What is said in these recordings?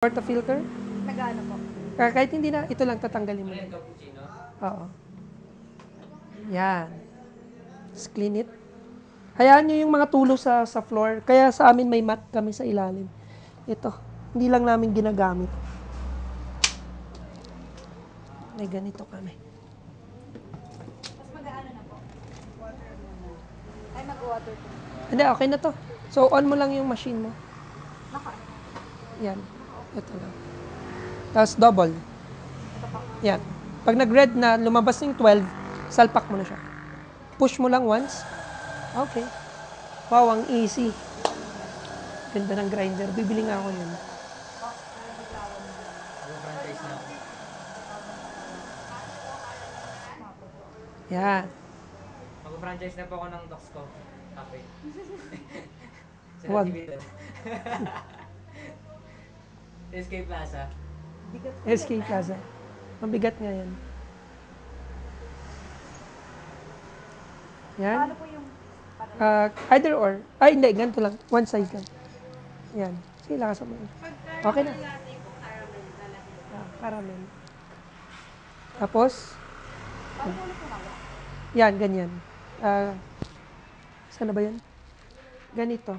Portafilter? Nag-ano po? Kahit hindi na, ito lang, tatanggalin mo lang. Oo. Yan. Just clean it. Hayaan nyo yung mga tulo sa floor. Kaya sa amin may mat kami sa ilalim. Ito. Hindi lang namin ginagamit. May ganito kami. Mas mag-ano na po? Water muna. Ay, mag-water po. Hindi, okay na to. So, on mo lang yung machine mo. Naka. Yan. Ito lang. Tapos double. Yan. Pag nag-red na, lumabas yung 12, salpak mo na siya. Push mo lang once. Okay. Wow, ang easy. Ganda ng grinder. Bibili nga ako yun. Yan. Mag-franchise na po ako ng Doxco Cafe. Wag. SK Plaza. SK Plaza. Mabigat nga yan. Yan. Paano po yung... Para... Either or. Ay, hindi. Ganito lang. One side lang. Yan. Sige, lakas mo. Okay na. Caramel. Tapos, Paano po ulit yung hawa? yan, ganyan. Saan na ba yan? Ganito.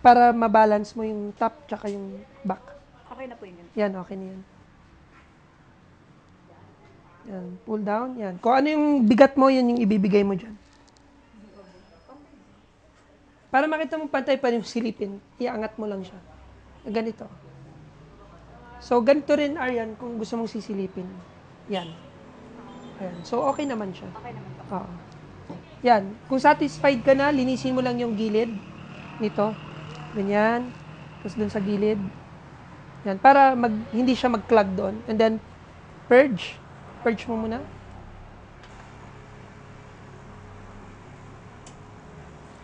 Para mabalance mo yung top tsaka yung back. Okay na po yun. Yan, okay na yan. Yan, pull down, yan. Kung ano yung bigat mo, yun yung ibibigay mo dyan. Para makita mo pantay pa yung silipin, iangat mo lang siya. Ganito. So, ganito rin, Aryan, kung gusto mong sisilipin. Yan. Ayan. So, okay naman siya. Okay naman po. Oo. Yan. Kung satisfied ka na, linisin mo lang yung gilid nito. Ganyan. Tapos dun sa gilid. Yan. Para hindi siya mag-clog doon. And then, purge. Purge mo muna.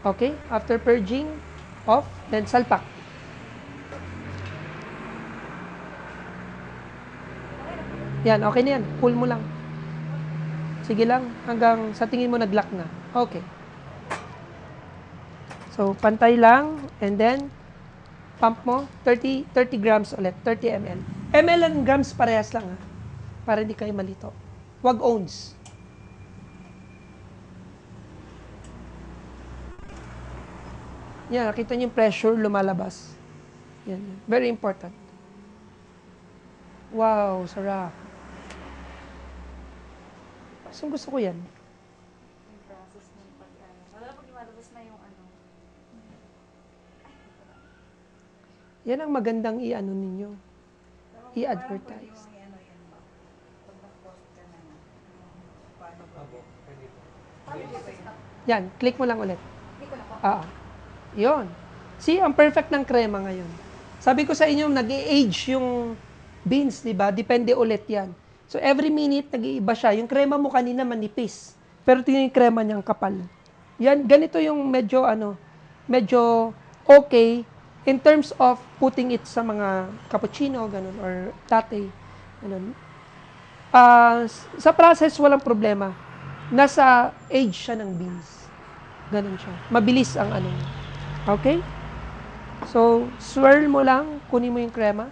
Okay. After purging, off. Then, salpak. Yan. Okay na yan. Pull mo lang. Sige lang, hanggang sa tingin mo nag-lock na. Okay. So, pantay lang, and then, pump mo, 30 grams ulit, 30 ml. ml and grams parehas lang, ha? Para hindi kayo malito. Huwag ounce. Yan, nakita niyo yung pressure lumalabas. Yan, very important. Wow, sarap. So, gusto ko yan. Yung process ng pag-ano. Wala pag lumalabas na yung ano. Yan ang magandang i-ano ninyo. I-advertise. Yan, click mo lang ulit. Hindi ko na po. Yun. See, ang perfect ng krema ngayon. Sabi ko sa inyo, nag-age yung beans, di ba? Depende ulit yan. So, every minute, nag-iiba siya. Yung krema mo kanina manipis. Pero tingnan yung krema niyang kapal. Yan, ganito yung medyo okay in terms of putting it sa mga cappuccino, ganun, or latte, ganun. Sa process, walang problema. Nasa age siya ng beans. Ganun siya. Mabilis ang ano. Okay? So, swirl mo lang, kunin mo yung krema.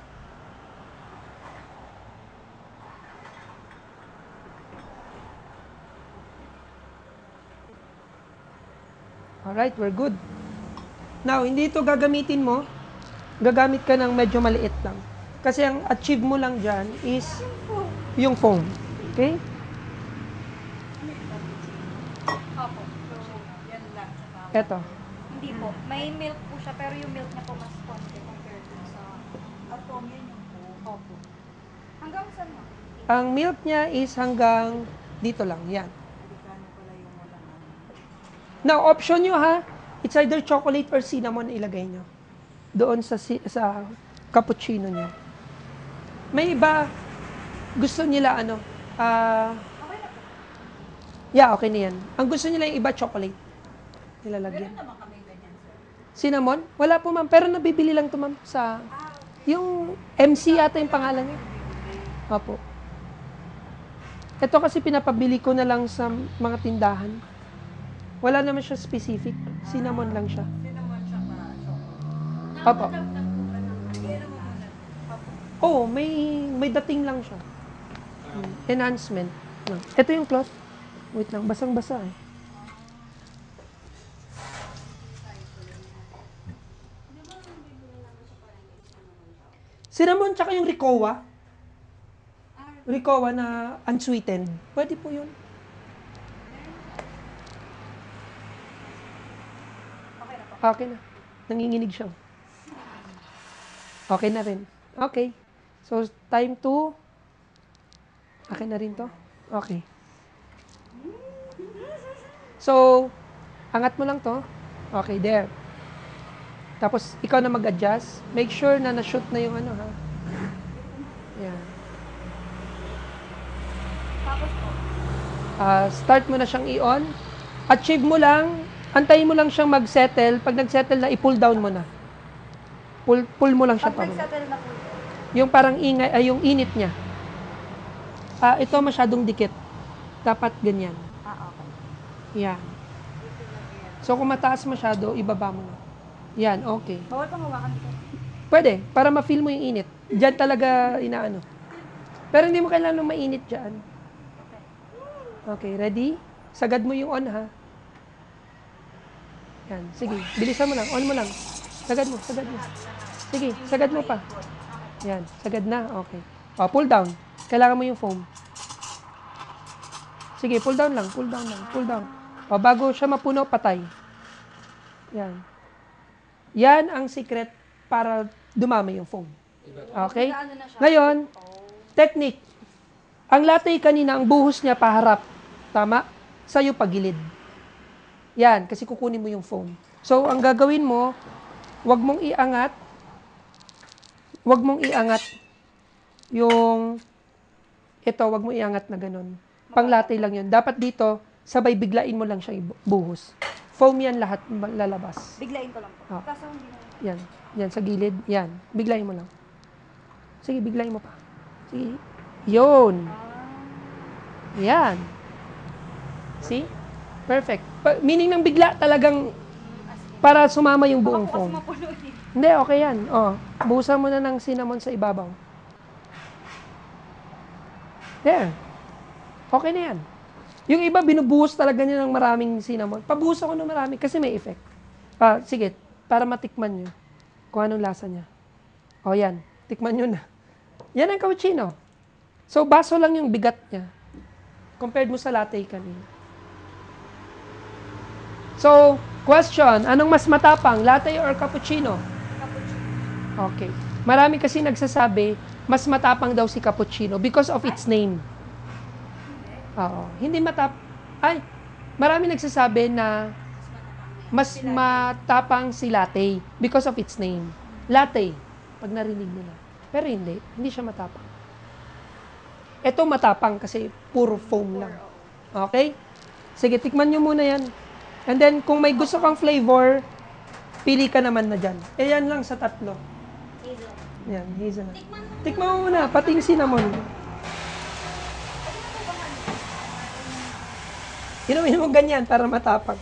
Alright, we're good. Now, hindi ito gagamitin mo. Gagamit ka ng medyo maliit lang. Kasi ang achieve mo lang dyan is yung foam. Okay? Opo. So, yan lang. Eto. Hindi po. May milk po siya, pero yung milk niya po mas konti compared dun sa... Atom, yan yung po. Opo. Hanggang saan mo? Ang milk niya is hanggang dito lang. Yan. Now, option nyo ha. It's either chocolate or cinnamon ilagay nyo. Doon sa cappuccino nyo. May iba, gusto nila Okay na po. yeah, okay na yan. Ang gusto nila yung iba, chocolate. Nilalagyan. Meron naman kami ganyan, sir. Cinnamon? Wala po ma'am. Pero nabibili lang to ma'am sa... Yung MC yata yung pangalan niya. Opo. Ito kasi pinapabili ko na lang sa mga tindahan. Wala naman siya specific. Cinnamon lang siya. Cinnamon siya pa. Opo. Oo, may dating lang siya. Enhancement. Ito yung cloth. Wait lang, basang-basa eh. Cinnamon tsaka yung Ricoa. Ricoa na unsweetened. Pwede po yun. Okay na. Nanginginig siya. Okay na rin. Okay. So, time to... Okay na rin to? Okay. So, angat mo lang to. Okay, there. Tapos, ikaw na mag-adjust. Make sure na na-shoot na yung ano, ha? Yan. Tapos po. Start mo na siyang i-on. Achieve mo lang. Antayin mo lang siyang mag-settle. Pag nag-settle na, i-pull down mo na. Pull mo lang siya Pag pa. nag-settle na po. Yung parang ingay, yung init niya. Ito masyadong dikit. Dapat ganyan. Okay. Yan. So, kung mataas masyado, ibaba mo na. Yan, okay. Bawal pang hawakan dito. Pwede, para ma-feel mo yung init. Diyan talaga inaano. Pero hindi mo kailangan ng mainit dyan. Okay, ready? Sagad mo yung on, ha? Yan, sige. Bilisan mo lang, on mo lang. Sagad mo, sagad mo. Sige, sagad mo pa. Yan, sagad na, okay. Pull down. Kailangan mo yung foam. Sige, pull down lang, pull down lang, pull down. Bago siya mapuno, patay. Yan. Yan ang secret para dumami yung foam. Okay? Ngayon, technique. Ang latte kanina, ang buhos niya paharap. Tama? Sa'yo pagilid. Yan, kasi kukunin mo yung foam. So, ang gagawin mo, wag mong iangat yung ito, wag mo iangat na ganun. Pang latte lang yun. Dapat dito, sabay biglain mo lang siya buhos. Foam yan lahat lalabas. Biglayin ko lang po. Oh. Kaso hindi na. Yan. Yan, sa gilid. Yan. Biglayin mo lang. Sige, biglayin mo pa. Sige. Yun. Yan. See? Perfect. Meaning ng bigla talagang para sumama yung buong foam. Mapuno eh. Hindi, okay yan. Oh, buhusan mo na ng cinnamon sa ibabaw. There. Okay na yan. Yung iba, binubuhos talaga niya ng maraming cinnamon. Pabuhos ako ng marami kasi may effect. Sige, para matikman nyo kung anong lasa niya. O yan, tikman nyo na. Yan ang cappuccino. So, baso lang yung bigat niya. Compared mo sa latte kanina. So, question, anong mas matapang, latte or cappuccino? Okay. Marami kasi nagsasabi, mas matapang daw si cappuccino because of its name. Oo. Hindi marami nagsasabi na mas matapang si latte because of its name. Latte, pag narinig nila. Pero hindi siya matapang. Ito matapang kasi puro foam lang. Okay? Sige, tikman nyo muna yan. And then, kung may gusto kang flavor, pili ka naman na dyan. Yan lang sa tatlo. Yan, hazelnut. Tikman mo muna, pati yung cinnamon. Inumin mo ganyan para matapang.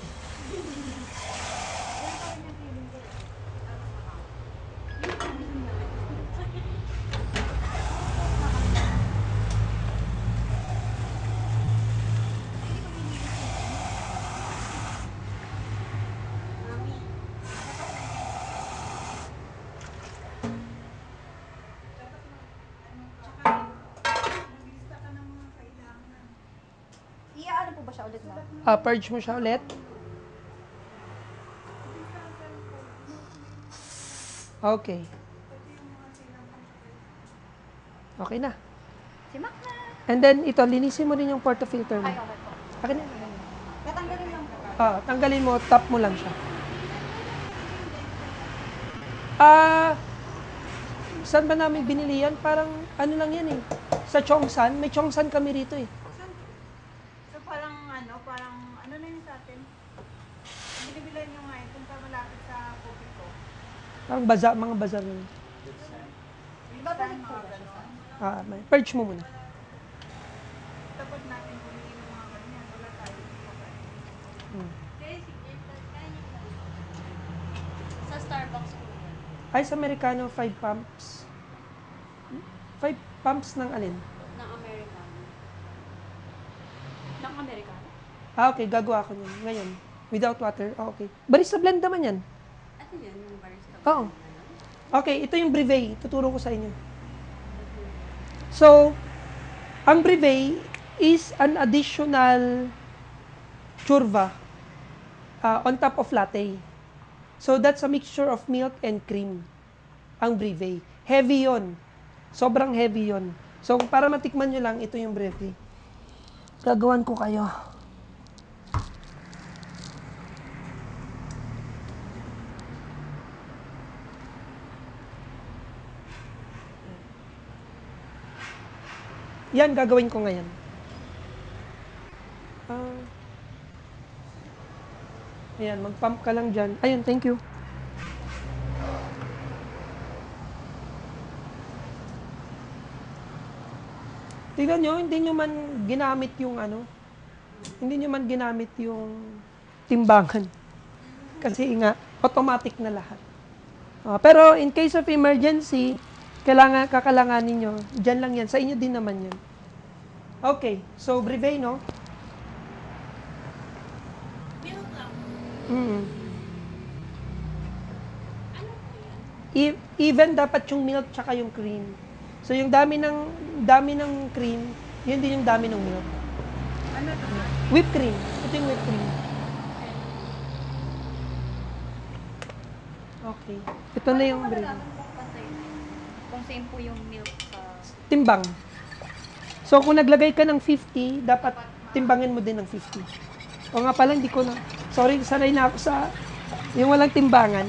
Iaano po ba siya ulit na? Purge mo siya ulit. Okay. Okay na. Simak na. And then, ito, linisin mo rin yung portafilter mo. Ay, okay po. Akin na. Tatanggalin lang po. Tanggalin mo, tap mo lang siya. Saan ba namin binili yan? Parang, ano lang yan eh. Sa Chongsan. May Chongsan kami rito eh. So parang ano na yun sa atin? Binibilan nyo nga yun kung pa malapit sa coffee ko. Parang mga bazar yun. Babalik po ba siya? Purge mo muna. Tapos natin bumili ng mga ganyan. Wala tayo. Sa Starbucks po yan. Ice Americano 5 pumps. 5 pumps ng alin? Ng Americano. Ng Americano? Okay, gagawa ko niyan. Ngayon. Without water. Okay. Barista blend naman yan. Ano yan? Yung barista? Oo. Okay, ito yung brevet. Tuturo ko sa inyo. So, ang brevet is an additional churva on top of latte. So, that's a mixture of milk and cream. Ang brevet. Heavy yon. Sobrang heavy yon. So, para matikman nyo lang, ito yung brevet. Gagawan ko kayo. Yan, gagawin ko ngayon. Ayan, mag-pump ka lang dyan. Ayun, thank you. Tignan nyo, hindi nyo man ginamit yung hindi nyo man ginamit yung timbangan. Kasi nga, automatic na lahat. Pero in case of emergency, kakalanganin nyo, dyan lang yan. Sa inyo din naman yan. Okay, so brevet, no? Milk lang. Even dapat yung milk tsaka yung cream. So yung dami ng cream, yun din yung dami ng milk. Ano to? Whipped cream. Ito yung whipped cream. Okay. Ito na yung brevet. Kung same po yung milk sa... Timbang. So, kung naglagay ka ng 50, dapat timbangin mo din ng 50. O nga pala, hindi ko na... Sorry, sanay na ako sa... Yung walang timbangan.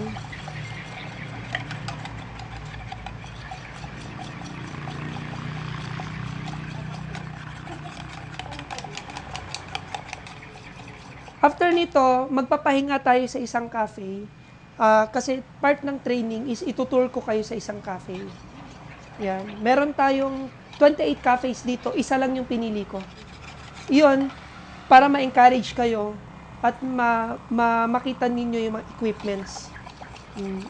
After nito, magpapahinga tayo sa isang cafe. Kasi part ng training is itutour ko kayo sa isang cafe. Yan. Meron tayong 28 cafes dito, isa lang yung pinili ko. Iyon, para ma-encourage kayo at makita ninyo yung mga equipments.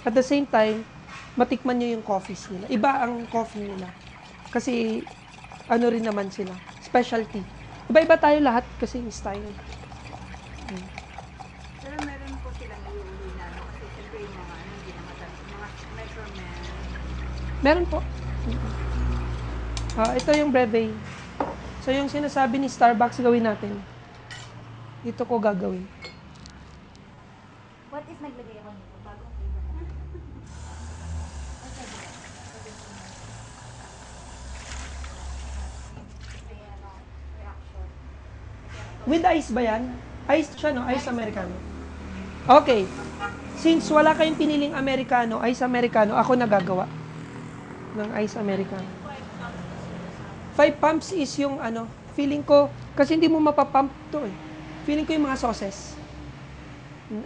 At the same time, matikman nyo yung coffees nila. Iba ang coffee nila. Kasi, ano rin naman sila, specialty. Iba-iba tayo lahat kasi yung style. Pero meron po silang iuuli na, no? Kasi siyempre yung mga, hindi na madami, mga measurement. Meron po. Ito yung brevet. So, yung sinasabi ni Starbucks gawin natin. Ito ko gagawin. What if naglagay ako nito? Bagong flavor. With ice ba yan? Ice siya, no? Ice Americano. Okay. Since wala kayong piniling Americano, ice Americano, ako nagagawa ng ice Americano. 5 pumps is yung feeling ko, kasi hindi mo mapapump to eh. Feeling ko yung mga sauces.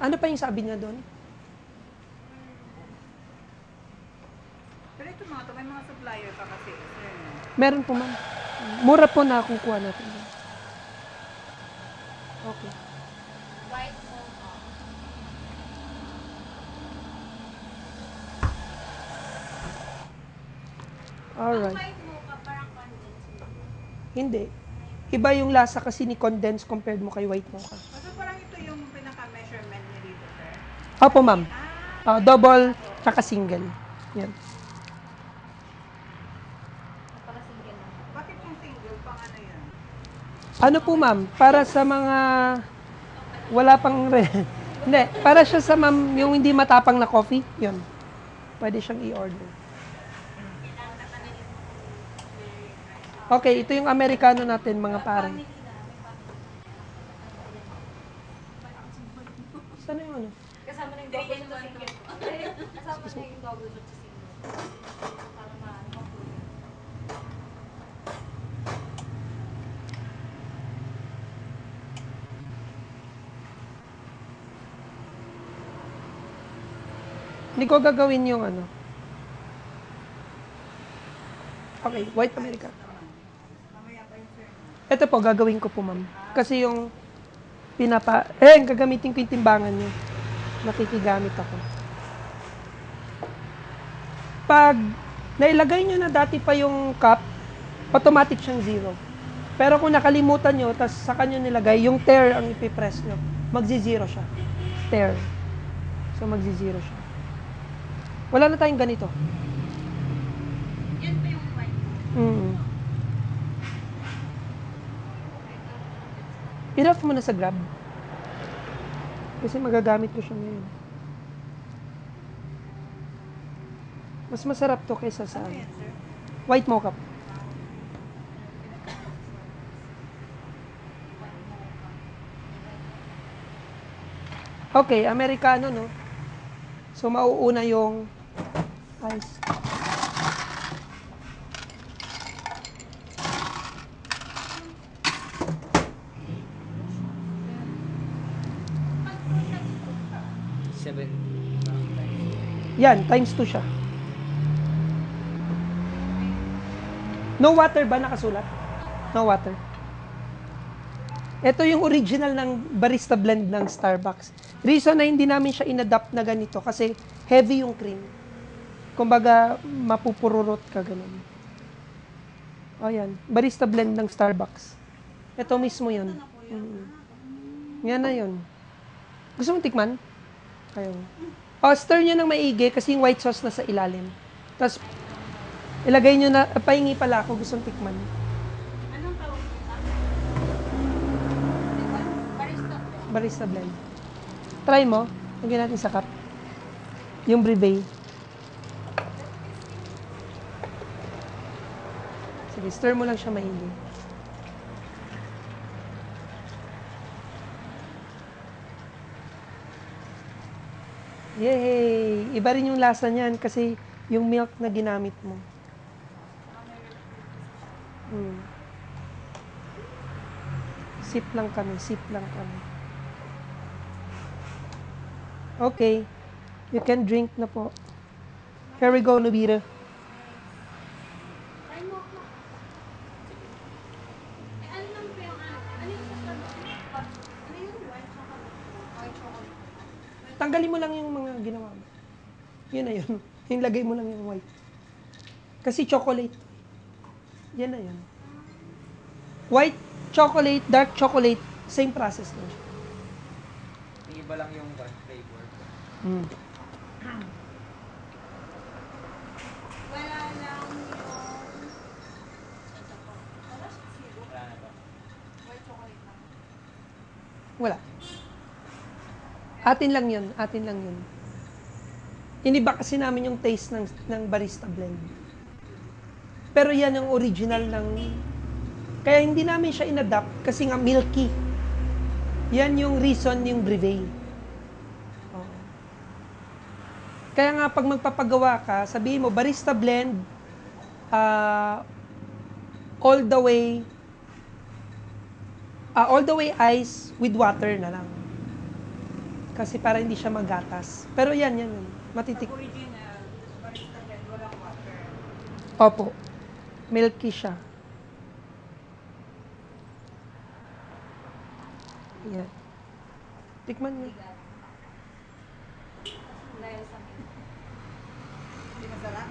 Ano pa yung sabi niya doon? Pero ito mga to, may mga supplier pa kasi. Sir, no? Meron po ma'am. Mura po na kukuha natin. Okay. White mocha. Alright. White mocha parang condensed milk. Hindi. Iba yung lasa kasi ni condensed compared mo kay white mocha. So parang ito yung pinaka-measurement niya dito, sir. Opo ma'am. Double, tsaka single. Yan. Napaka-single lang. Bakit yung single pang ano yun? Ano po ma'am? Para sa mga wala pang hindi, para siya sa ma'am yung hindi matapang na coffee, yun. Pwede siyang i-order. Okay, ito yung Americano natin, mga pare. Saan yung ano? Kasama na yung double shot sa single. Kasama na yung double shot sa single. Para ma-approve. Hindi ko gagawin yung ano. Okay, white Americano. Mamaya pa yung sir. Ito po, gagawin ko po, ma'am. Kasi yung gagamitin ko yung timbangan niyo. Nakikigamit ako. Pag nailagay nyo na dati pa yung cup, automatic siyang 0. Pero kung nakalimutan nyo, tapos saka nyo nilagay, yung tear ang ipipress nyo, magzi-0 siya. Tear. So, magzi-0 siya. Wala na tayong ganito. Yan pa yung white. Mm. I-rough mo na sa Grab. Kasi magagamit ko siya ngayon. Mas masarap to kaysa sa Ano yan, sir? white mocha. Okay, Americano, no? So, mauuna yung ice. Seven. Yan, times 2 siya. No water ba nakasulat? No water. Ito yung original ng barista blend ng Starbucks. Reason na hindi namin siya inadapt na ganito kasi heavy yung cream. Kumbaga, mapupururot ka ganun. O yan, barista blend ng Starbucks. Ito mismo yun. Yan na yun. Gusto mong tikman? Ayaw. O, stir nyo ng maigi kasi yung white sauce na sa ilalim. Tapos, ilagay nyo na, pahingi pala ako, gusto mong tikman. Anong tawag dito? Barista. Barista blend. Try mo. Lagyan natin sa cup. Yung brevet. Sige, stir mo lang siya maigi. Yay! Iba rin yung lasa niyan kasi yung milk na ginamit mo. Sip lang kami, sip lang kami. Okay. You can drink na po. Here we go, Nubira. Try mo ako. Ano lang po yung ano yung sa ano yung white chocolate? White chocolate. Tanggalin mo lang yung mga ginawa mo. Yun na yun. Yung lagay mo lang yung white. Kasi chocolate. Yan na yun. White chocolate, dark chocolate, same process na siya. Yung iba lang yung flavor. Wala lang yung ito po. Wala siya zero. Wala na ba? White chocolate lang. Wala. Atin lang yun. Atin lang yun. Iniba kasi namin yung taste ng barista blend. Pero yan yung original ng... Kaya hindi namin siya inadapt kasi nga milky. Yan yung reason yung brevet. Oo. Kaya nga pag magpapagawa ka, sabihin mo, barista blend, all the way ice with water na lang. Kasi para hindi siya magatas. Pero yan. Matitik. Original, barista blend, walang water. Opo. Milky siya. Yan. Tikman mo. Dahil sa milk. Hindi masarap?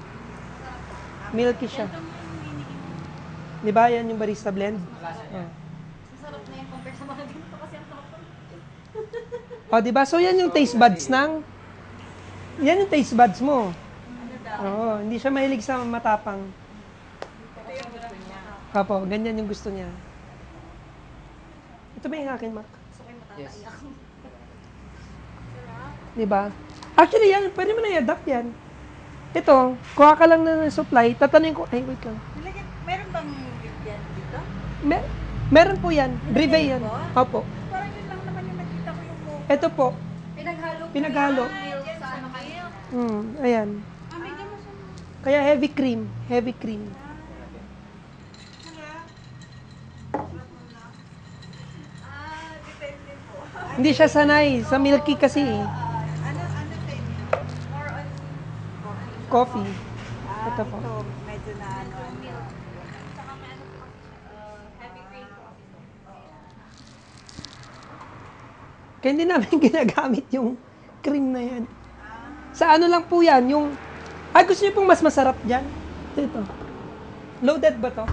Milky siya. Ito yung hinihingi. Di ba yan yung barista blend? Lasa niya. Oh. Masarap na yung compare sa mga ganito kasi ang tapang. Oh, di ba? So yan yung taste buds ng yan yung taste buds mo. Ano daw? Oo, hindi siya mahilig sa matapang. Ito yung gusto niya. Opo, ganyan yung gusto niya. Ito ba yung akin, Mark? Gusto ko yung Yes. matataiyak. Di ba? Actually, yan, pwede mo na i-adapt yan. Ito, kuha ka lang na ng supply, tatanungin ko, ay, wait lang. Meron bang bigyan dito? Meron po yan, brevet yan. Opo. Parang yun lang naman yung nakita ko yung buko. Ito po, Pinaghalo po Pinaghalo. yung milk sa ano kayo. Ayan. May dyan mo siya. Kaya heavy cream, heavy cream. Depende po. Hindi siya sanay, sa milky kasi eh. Ano sa inyo? More on Coffee. Ito po. Ito, medyo na ano. milk. Saka may ano po kasi siya, heavy cream po kasi. Kaya hindi namin ginagamit yung cream na yan. Sa ano lang po yan, yung... Ay, gusto niyo pong mas masarap dyan? Ito. Loaded ba to?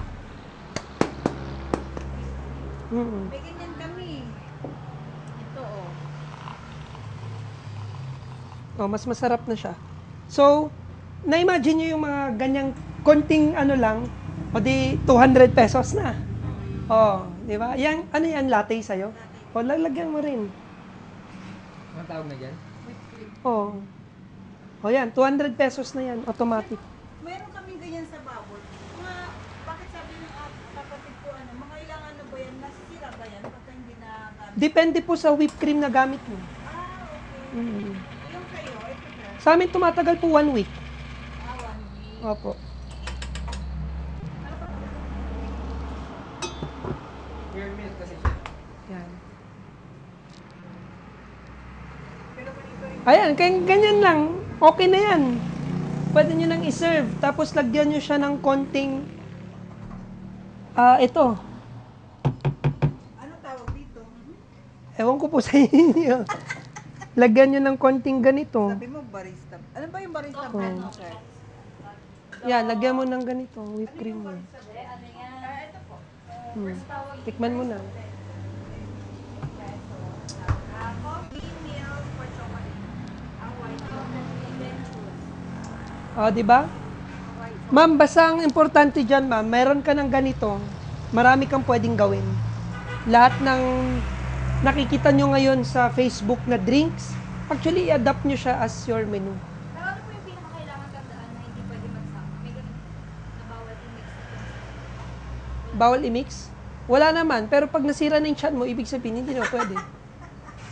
Mm. May ganyan kami. Ito, oh. Oh, mas masarap na siya. So, na-imagine nyo yung mga ganyang konting ano lang, o di 200 pesos na. Oh, di ba? Yan, ano yan, latte sa'yo? O, lalagyan mo rin. Anong tawag na dyan? Oh. O yan, 200 pesos na yan, automatic. Meron kaming ganyan sa bubble. Mga, bakit sabi ng kapatid ko, ano, mga ilang ano ba yan, nasisira ba yan pagka hindi na gamit? Depende po sa whipped cream na gamit mo. Okay. Mm. Yung sa'yo, ito sir. Sa amin, tumatagal po 1 week. 1 week. Opo. Pure milk kasi siya. Yan. Pero ganito rin. Ayan, ganyan lang. Okay na yan. Pwede nyo nang iserve. Tapos lagyan nyo siya ng konting, ito. Ano tawag dito? Ewan ko po sa inyo. Lagyan nyo ng konting ganito. Sabi mo barista. Ano ba yung barista Oh. brand mo, sir? Yan, lagyan mo ng ganito. Whipped cream mo. Ito po. Tikman mo na. Coffee, milk, or chocolate. Ang white chocolate. O, di ba? Ma'am, basta ang importante dyan, ma'am, meron ka ng ganito, marami kang pwedeng gawin. Lahat ng nakikita nyo ngayon sa Facebook na drinks, actually, i-adapt nyo siya as your menu. Pero ano po yung pinakakailangan tandaan na hindi pwede magsama? May ganun na bawal i-mix. Bawal i-mix? Wala naman, pero pag nasira na yung chan mo, ibig sabihin, hindi na pwede.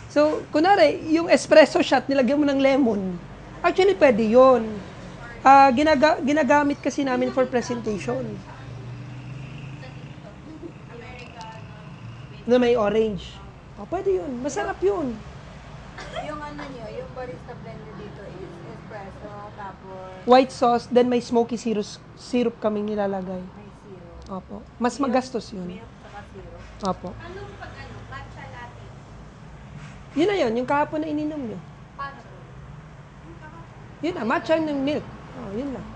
So, kunwari, yung espresso shot, nilagyan mo ng lemon. Actually, pwede yun. Ginagamit kasi namin for presentation. Na may orange. O, pwede yun. Masarap yun. Yung ano nyo, yung barista blender dito is espresso, tapos White sauce, then may smoky syrup kaming nilalagay. may zero. Opo. Mas magastos yun. Milk saka zero. Opo. Anong pag matcha latte? Yun na yun, yung kahapon na ininom nyo. Paano po? Yun na, matcha ng milk. Oh, yun lang.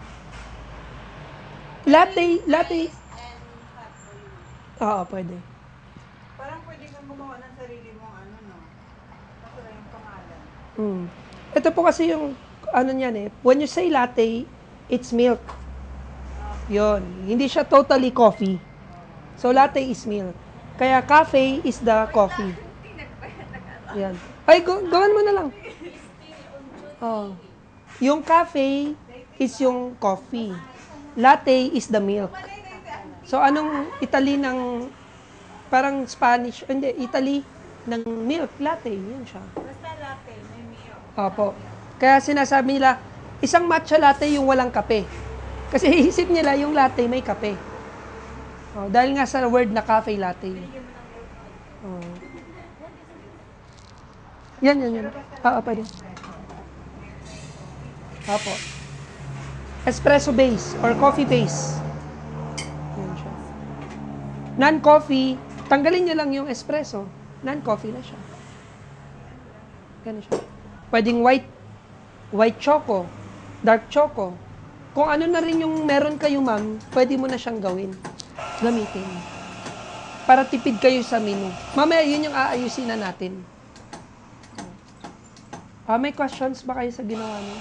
Latte. And hot brew. Oo, pwede. Parang pwede kang gumawa ng sarili mong ano, no? Kasi yung pangalan. Mm. Ito po kasi yung, ano niyan eh, when you say latte, it's milk. Yun. Hindi siya totally coffee. So, latte is milk. Kaya, cafe is the coffee. Yan. Ay, gawan mo na lang. Oh. Yung cafe is yung coffee. Latte is the milk. So, anong Italy ng, parang Spanish, hindi, Italy ng milk, latte. Yun siya. Basta latte, may milk. Opo. Kaya sinasabi nila, isang matcha latte yung walang kape. Kasi isip nila yung latte may kape. Oh, dahil nga sa word na cafe latte. Oh. Yan. Oo, pwede. Opo. Espresso base or coffee base. Yan siya. Non-coffee, tanggalin nyo lang yung espresso. Non-coffee na siya. Ganun siya. Pwedeng white choco, dark choco. Kung ano na rin yung meron kayo, ma'am, pwede mo na siyang gamitin. Para tipid kayo sa menu. Mamaya, yun yung aayusin na natin. May questions ba kayo sa ginawa niyo?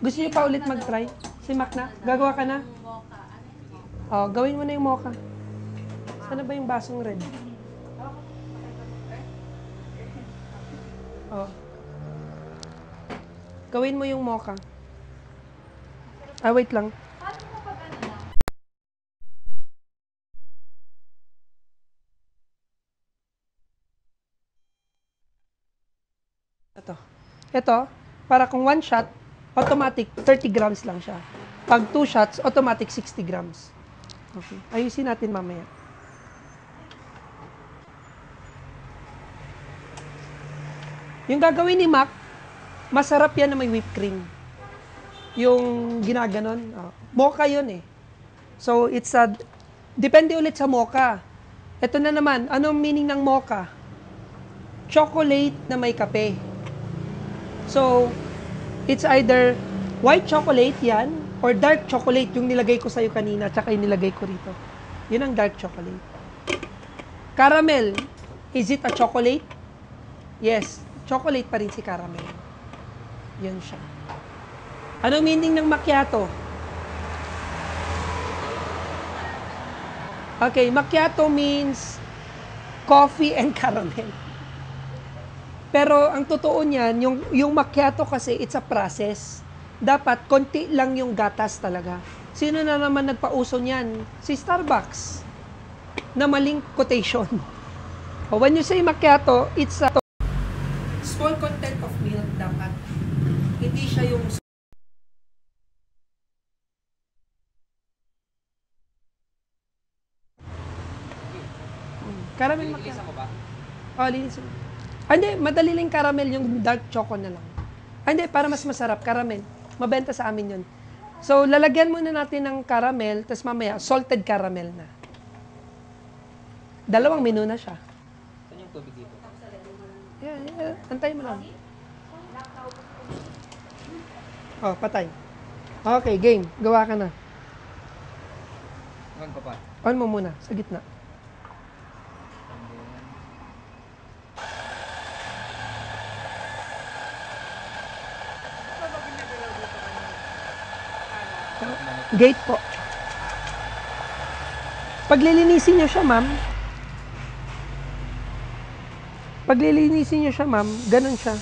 Gusto niyo pa ulit mag-try? Si Mac na? Gagawa ka na? Oh, gawin mo na yung mocha. Sana ba yung basong red? Oh. Gawin mo yung mocha. Wait lang. Paano mo pag ano lang? Ito, para kung 1 shot, automatic 30 grams lang siya. Pag 2 shots, automatic 60 grams. Okay. Ayusin natin mamaya. Yung gagawin ni Mac, masarap yan na may whipped cream. Yung ginaganon. Mocha yun eh. So, depende ulit sa mocha. Ito na naman, anong meaning ng mocha? Chocolate na may kape. So, it's either white chocolate yan, or dark chocolate, yung nilagay ko sa'yo kanina, tsaka yung nilagay ko rito. Yun ang dark chocolate. Caramel, is it a chocolate? Yes, chocolate pa rin si caramel. Yan siya. Anong meaning ng macchiato? Okay, macchiato means coffee and caramel. Pero ang totoo niyan, yung macchiato kasi, it's a process. Dapat, konti lang yung gatas talaga. Sino na naman nagpauso niyan? Si Starbucks. Na maling quotation. When you say macchiato, it's a small content of milk dapat. Hindi siya yung caramel macchiato. Lilisa ko ba? Oh, linisin. Hindi, madali lang caramel, yung dark choco na lang. Hindi, para mas masarap, caramel. Mabenta sa amin yun. So, lalagyan muna natin ng caramel, tapos mamaya, salted caramel na. 2 menu na siya. Saan yung tubig dito? Yeah, antay mo lang. Oh, patay. Okay, game. Gawa ka na. On ko pa. On mo muna, sa gitna. Gate po. Paglilinisin nyo siya, ma'am. Paglilinisin nyo siya, ma'am, ganun siya.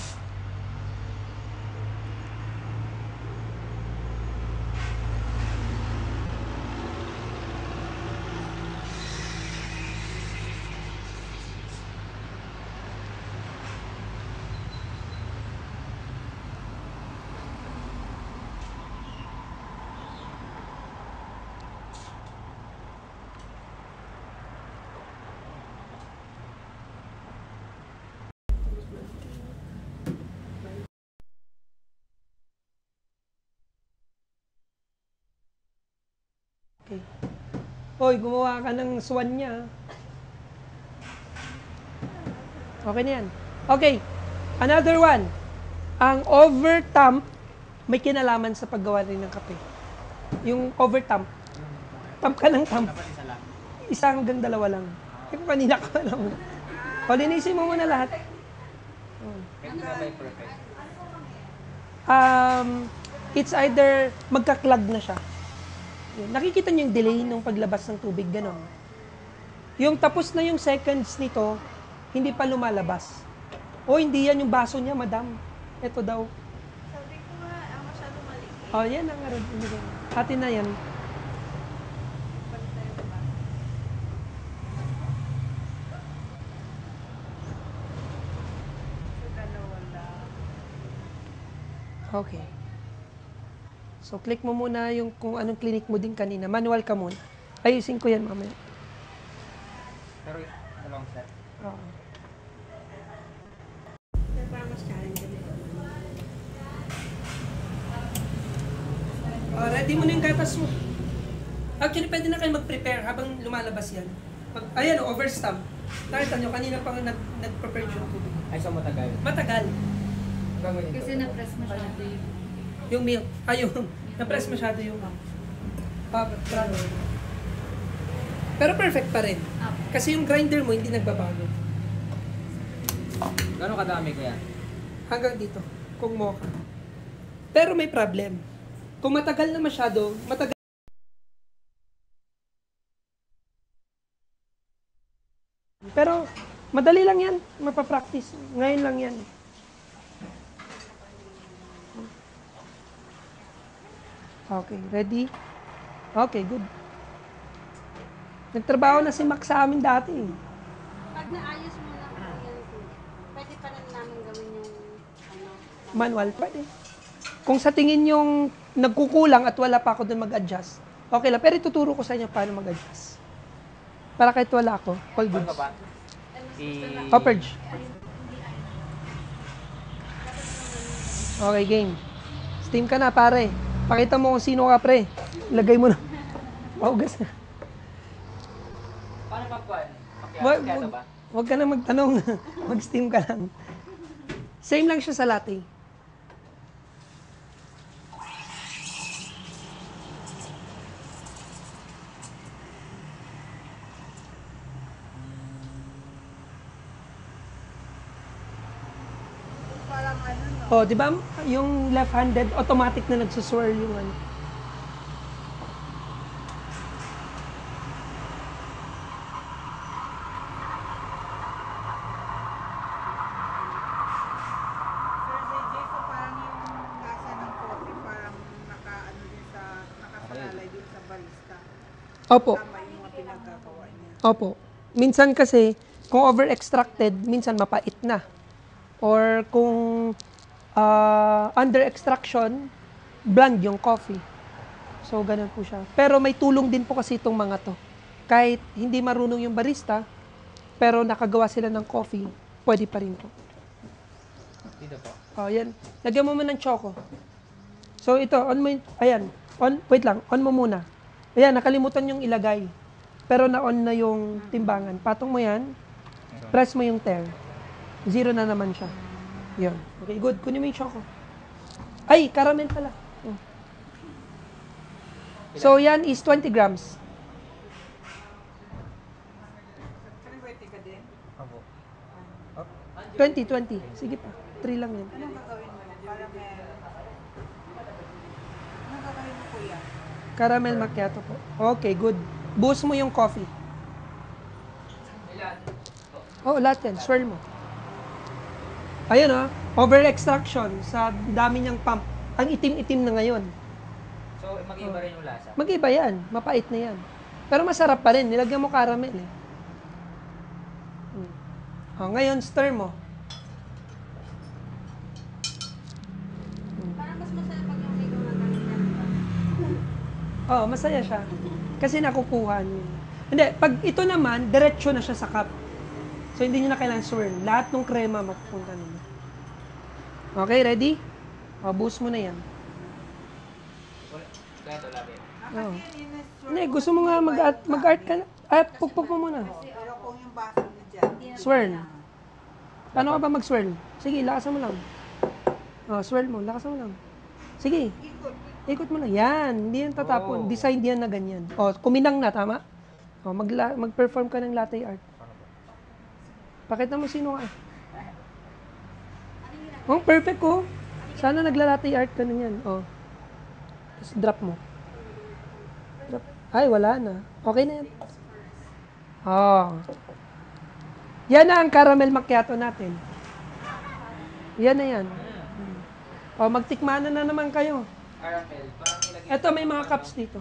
Okay. Hoy, gumawa ka ng swan niya. Okay na yan. Okay. Another one. Ang over-tamp, may kinalaman sa paggawa rin ng kape. Yung over-tamp. Tamp ka ng tamp. Dapat isa lang. 1 hanggang 2 lang. Eh, kung kanina ka lang. O, linisin mo muna lahat. Hindi na ba yung perfect? It's either magka-clog na siya. Yun. Nakikita niyo yung delay nung paglabas ng tubig, gano'n. Yung tapos na yung seconds nito, hindi pa lumalabas. O, hindi yan yung baso niya, madam. Ito daw. Sabi ko nga, masyado maliit. O, yan ang atin na yan. Balik tayo diba? So, 2 lang. Okay. So, click mo muna yung kung anong clinic mo din kanina. Manual ka muna. Ayusin ko yan mamaya. Pero dalawang set. Oo. Parang mas challenge ulit. Ready mo na yung gatas mo. Actually, pwede na kayo mag-prepare habang lumalabas yan. Ayan, overstamp. Nakita nyo, kanina pang nag-prepare yung tubig. Ay, so matagal. Matagal. Gagawin ito. Kasi na-press masyado yung... Yung milk. Ayun. Na-press masyado yung prano. Pero perfect pa rin. Kasi yung grinder mo hindi nagbabago. Gano'ng kadami kaya? Hanggang dito. Kung mo ka. Pero may problem. Kung matagal na masyado, matagal. Pero madali lang yan. Mapapractice. Ngayon lang yan. Okay, ready? Okay, good. Nagtrabaho na si Max sa amin dati. Pag naayos mo na yan, pwede pa rin namin gawin yung ano, Manual, pwede. Kung sa tingin yung nagkukulang at wala pa ako doon mag-adjust, okay lang. Pero ituturo ko sa inyo paano mag-adjust. Para kahit wala ako, all On goods. ko ba? Purge. Okay, game. Steam ka na, pare. Pakita mo kung sino ka, pre. Lagay mo na. Paugas na. Paano magkuhan? Wag, Macchiato wag, ba? wag ka na magtanong. Mag-steam ka lang. Same lang siya sa latte. Oh, di ba? Yung left-handed, automatic na nagsuswirl yung ano. Sir JJ, so parang yung lasa ng coffee parang nakasalalay din sa barista. Opo. Tama yung mga pinagkagawa niya. Opo. Minsan kasi, kung over-extracted, minsan mapait na. Or kung under extraction, bland yung coffee. So, ganun po siya. Pero may tulong din po kasi itong mga to. Kahit hindi marunong yung barista, pero nakagawa sila ng coffee, pwede pa rin po. Dito po. Oh, yan. Lagyan mo muna ng choco. So, ito, on mo yung, ayan. Wait lang, on mo muna. Ayan, nakalimutan yung ilagay. Pero na-on na yung timbangan. Patong mo yan, press mo yung tear. 0 na naman siya. Yan. Okay, good. Kunin mo yung choco. Ay, caramel pala. Oh. So, yan is 20 grams. Pwede ka din. Opo. 20. Sige pa. 3 lang yan. Anong gagawin mo? Para may... Anong gagawin mo, kuya? Caramel macchiato po. Okay, good. Boost mo yung coffee. Oh, lahat yan. Swirl mo. Ayun over-extraction sa dami niyang pump. Ang itim-itim na ngayon. So, mag-iba rin yung lasa. Mag-iba yan. Mapait na yan. Pero masarap pa rin. Nilagyan mo caramel eh. Oh, ngayon, stir mo. Parang mas masaya pag yung may gumagana. Oh, masaya siya. Kasi nakukuha niyo. Hindi, pag ito naman, diretso na siya sa cup. So, hindi niyo na kailangan swirl. Lahat ng krema mapupunta ninyo. Okay, ready? O, boost mo na yan. Kaya ito lagi. Oh. Kasi yun is Hindi, gusto mo nga mag-art ka na. Pugpug mo muna. Pero kung yung baso mo dyan, Swirl. Paano ka ba mag-swirl? Sige, lakasan mo lang. Oh, swirl mo. Lakasan mo lang. Sige. Ikot mo lang. Yan. Hindi yan tatapon. Oh. Design yan na ganyan. Oh, kuminang na, tama? Oh, mag-perform ka ng latte art. Pakita mo sino ka. Oh, perfect ko. Sana nagla-latte art ka na yan. Oh. Tapos drop mo. Drop. Ay, wala na. Okay na yan. Oh. Yan na ang caramel macchiato natin. Yan na yan. Oh, magtikmanan na naman kayo. Caramel. Parang ilagay. Ito, may mga cups dito.